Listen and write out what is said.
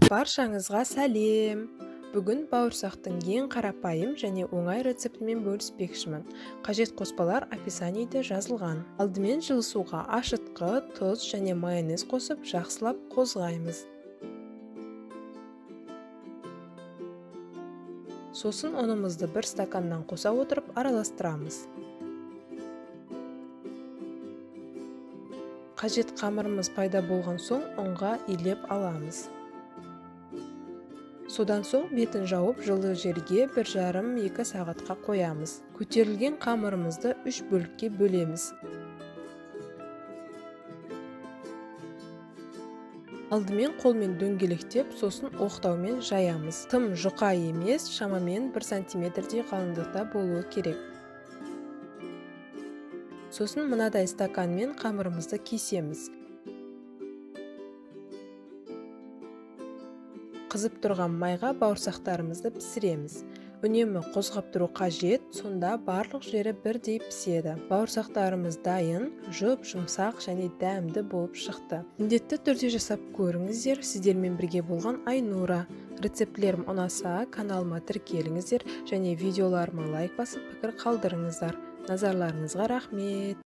Баршаңызға сәлем! Бүгін бауырсақтың ең қарапайым және оңай рецептімен бөліспекшімін. Қажет қоспалар описаниеде жазылған. Алдымен жылы суға ашытқы, тұз және майонез қосып, жақсылап қозғаймыз. Сосын ұнымызды бір стаканнан қоса отырып араластырамыз. Қажет қамырымыз пайда болған соң ұнға илеп аламыз. Содан соң бетін жауып жылы жерге 1,5-2 сағатқа қоямыз. Көтерілген қамырымызды 3 бөлікке бөлеміз. Алдымен қолмен дөңгелектеп, сосын оқтаумен жаямыз. Тым жұқа емес, шамамен 1 сантиметрдей қалыңдықта болуы керек. Сосын мынадай стаканмен қамырымызды кесеміз. Қызып тұрған майға бауырсақтарымызды пісіреміз. Үнемі қозғап тұру қажет, сонда барлық жері бірдей піседі. Бауырсақтарымыз дайын, жұмсақ және дәмді болып шықты. Міндетті түрде жасап көріңіздер. Сіздермен бірге болған Айнура. Рецептілерім ұнаса, каналыма тіркеліңіздер және видеоларыма лайк басып пікір қалдырыңыздар. Назарларыңызға рахмет.